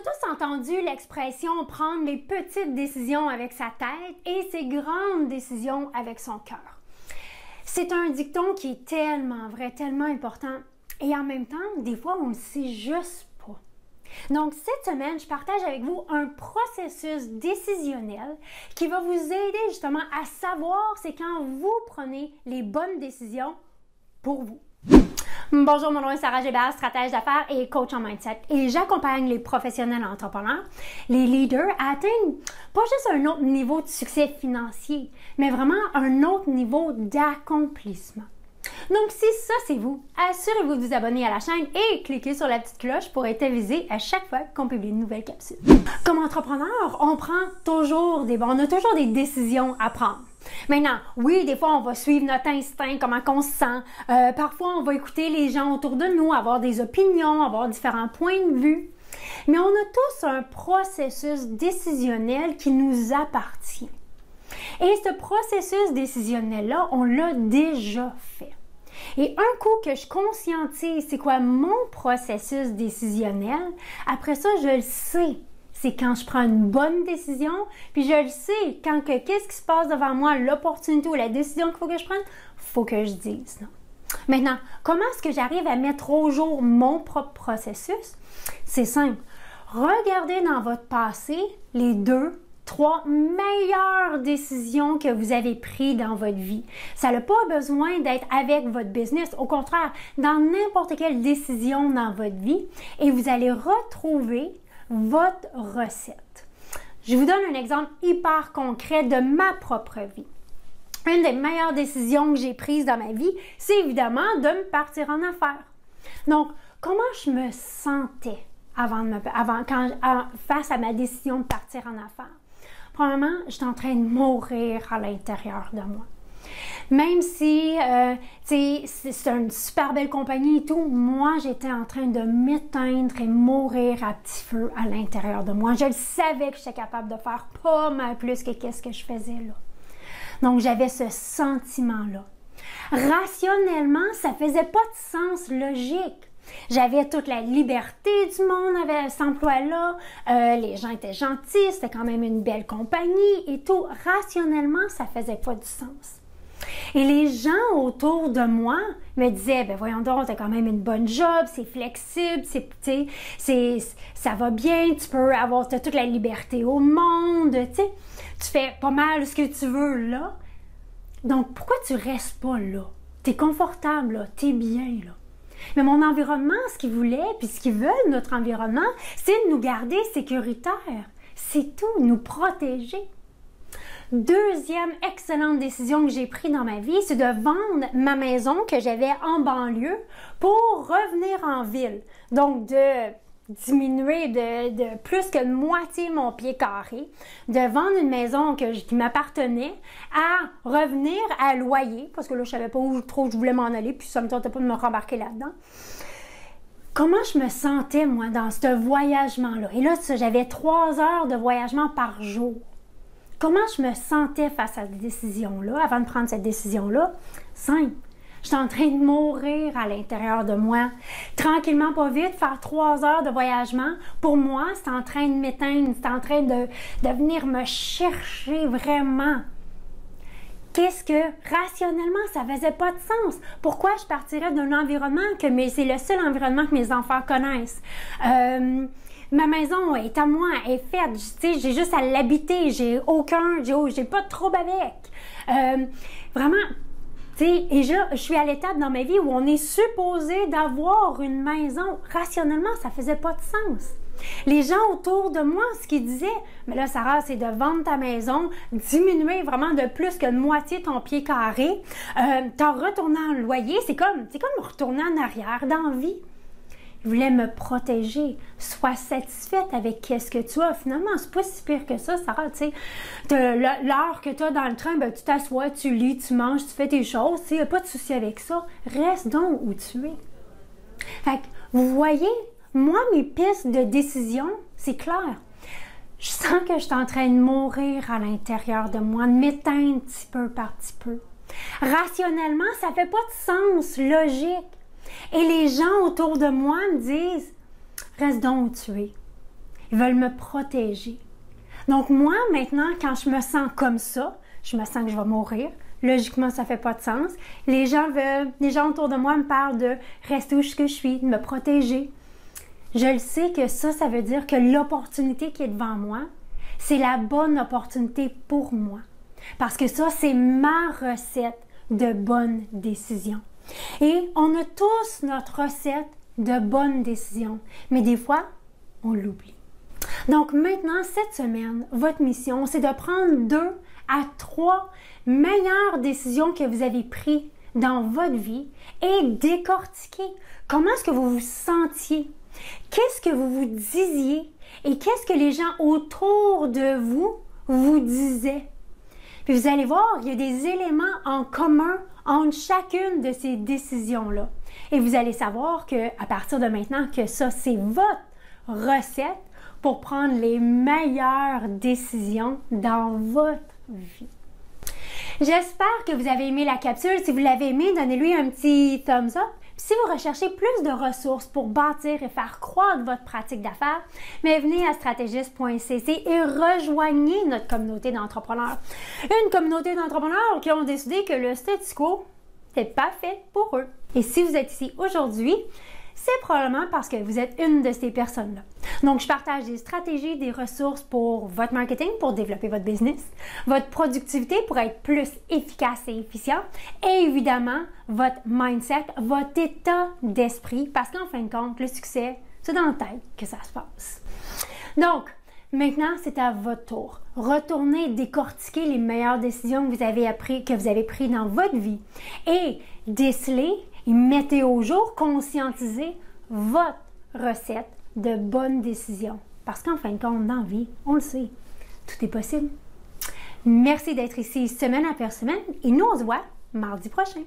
a tous entendu l'expression prendre les petites décisions avec sa tête et ses grandes décisions avec son cœur. C'est un dicton qui est tellement vrai, tellement important et en même temps, des fois, on ne sait juste pas. Donc, cette semaine, je partage avec vous un processus décisionnel qui va vous aider justement à savoir c'est quand vous prenez les bonnes décisions pour vous. Bonjour, mon nom est Sarah Gébert, stratège d'affaires et coach en mindset. Et j'accompagne les professionnels entrepreneurs, les leaders à atteindre pas juste un autre niveau de succès financier, mais vraiment un autre niveau d'accomplissement. Donc, si ça c'est vous, assurez-vous de vous abonner à la chaîne et cliquez sur la petite cloche pour être avisé à chaque fois qu'on publie une nouvelle capsule. Comme entrepreneur, on a toujours des décisions à prendre. Maintenant, oui, des fois, on va suivre notre instinct, comment on se sent. Parfois, on va écouter les gens autour de nous, avoir des opinions, avoir différents points de vue. Mais on a tous un processus décisionnel qui nous appartient. Et ce processus décisionnel-là, on l'a déjà fait. Et un coup que je conscientise c'est quoi mon processus décisionnel, après ça, je le sais. C'est quand je prends une bonne décision, puis je le sais, qu'est-ce qui se passe devant moi, l'opportunité ou la décision qu'il faut que je prenne, il faut que je dise non. Maintenant, comment est-ce que j'arrive à mettre au jour mon propre processus? C'est simple. Regardez dans votre passé les 2-3 meilleures décisions que vous avez prises dans votre vie. Ça n'a pas besoin d'être avec votre business. Au contraire, dans n'importe quelle décision dans votre vie, et vous allez retrouver votre recette. Je vous donne un exemple hyper concret de ma propre vie. Une des meilleures décisions que j'ai prises dans ma vie, c'est évidemment de me partir en affaires. Donc, comment je me sentais face à ma décision de partir en affaires? Premièrement, j'étais en train de mourir à l'intérieur de moi. Même si c'est une super belle compagnie et tout, moi, j'étais en train de m'éteindre et mourir à petit feu à l'intérieur de moi. Je le savais que j'étais capable de faire pas mal plus que qu'est-ce que je faisais là. Donc, j'avais ce sentiment-là. Rationnellement, ça faisait pas de sens logique. J'avais toute la liberté du monde avec cet emploi-là. Les gens étaient gentils, c'était quand même une belle compagnie et tout. Rationnellement, ça faisait pas du sens. Et les gens autour de moi me disaient, ben voyons donc, t'as quand même une bonne job, c'est flexible, ça va bien, t'as toute la liberté au monde, tu fais pas mal ce que tu veux là. Donc, pourquoi tu restes pas là? T'es confortable là, t'es bien là. Mais mon environnement, ce qu'il voulait, puis ce qu'ils veulent, notre environnement, c'est de nous garder sécuritaires. C'est tout, nous protéger. Deuxième excellente décision que j'ai prise dans ma vie, c'est de vendre ma maison que j'avais en banlieue pour revenir en ville. Donc, de diminuer de plus que de moitié mon pied carré, de vendre une maison qui m'appartenait à revenir à loyer, parce que là, je savais pas où trop je voulais m'en aller, puis ça me tentait pas de me rembarquer là-dedans. Comment je me sentais, moi, dans ce voyagement-là? Et là, j'avais 3 heures de voyagement par jour. Comment je me sentais face à cette décision-là, avant de prendre cette décision-là? Simple. J'étais en train de mourir à l'intérieur de moi. Tranquillement, pas vite, faire 3 heures de voyagement, pour moi, c'était en train de m'éteindre, c'était en train de venir me chercher vraiment. Qu'est-ce que, rationnellement, ça faisait pas de sens? Pourquoi je partirais d'un environnement c'est le seul environnement que mes enfants connaissent? Ma maison est à moi, elle est faite, j'ai juste à l'habiter, j'ai pas de trouble avec. Vraiment, et je suis à l'étape dans ma vie où on est supposé d'avoir une maison. Rationnellement, ça faisait pas de sens. Les gens autour de moi, ce qu'ils disaient, mais là, Sarah, c'est de vendre ta maison, diminuer vraiment de plus que de moitié ton pied carré, t'en retourner en loyer, c'est comme retourner en arrière dans la vie. Ils voulaient me protéger. Sois satisfaite avec qu'est-ce que tu as. Finalement, c'est pas si pire que ça, Sarah. Tu sais, l'heure que tu as dans le train, ben, tu t'assois, tu lis, tu manges, tu fais tes choses. Il n'y a pas de souci avec ça. Reste donc où tu es. Fait que, vous voyez, moi, mes pistes de décision, c'est clair. Je sens que je suis en train de mourir à l'intérieur de moi, de m'éteindre petit peu par petit peu. Rationnellement, ça fait pas de sens logique. Et les gens autour de moi me disent « Reste donc où tu es. Ils veulent me protéger. Donc moi, maintenant, quand je me sens comme ça, je me sens que je vais mourir. Logiquement, ça fait pas de sens. Les gens autour de moi me parlent de rester où je suis, de me protéger. Je le sais que ça veut dire que l'opportunité qui est devant moi, c'est la bonne opportunité pour moi. Parce que ça, c'est ma recette de bonnes décisions. Et on a tous notre recette de bonnes décisions, mais des fois, on l'oublie. Donc maintenant, cette semaine, votre mission, c'est de prendre 2 à 3 meilleures décisions que vous avez prises dans votre vie et décortiquer comment est-ce que vous vous sentiez, qu'est-ce que vous vous disiez et qu'est-ce que les gens autour de vous vous disaient. Puis vous allez voir, il y a des éléments en commun entre chacune de ces décisions-là. Et vous allez savoir qu'à partir de maintenant, que ça, c'est votre recette pour prendre les meilleures décisions dans votre vie. J'espère que vous avez aimé la capsule. Si vous l'avez aimé, donnez-lui un petit thumbs up. Puis si vous recherchez plus de ressources pour bâtir et faire croître votre pratique d'affaires, mais venez à stratégiste.cc et rejoignez notre communauté d'entrepreneurs. Une communauté d'entrepreneurs qui ont décidé que le statu quo, c'est pas fait pour eux. Et si vous êtes ici aujourd'hui, c'est probablement parce que vous êtes une de ces personnes-là. Donc, je partage des stratégies, des ressources pour votre marketing, pour développer votre business, votre productivité pour être plus efficace et efficient, et évidemment, votre mindset, votre état d'esprit, parce qu'en fin de compte, le succès, c'est dans la tête que ça se passe. Donc, maintenant, c'est à votre tour. Retournez décortiquer les meilleures décisions que vous avez prises dans votre vie et déceler et mettez au jour, conscientisez votre recette de bonnes décisions. Parce qu'en fin de compte, dans la vie, on le sait, tout est possible. Merci d'être ici semaine après semaine et nous, on se voit mardi prochain.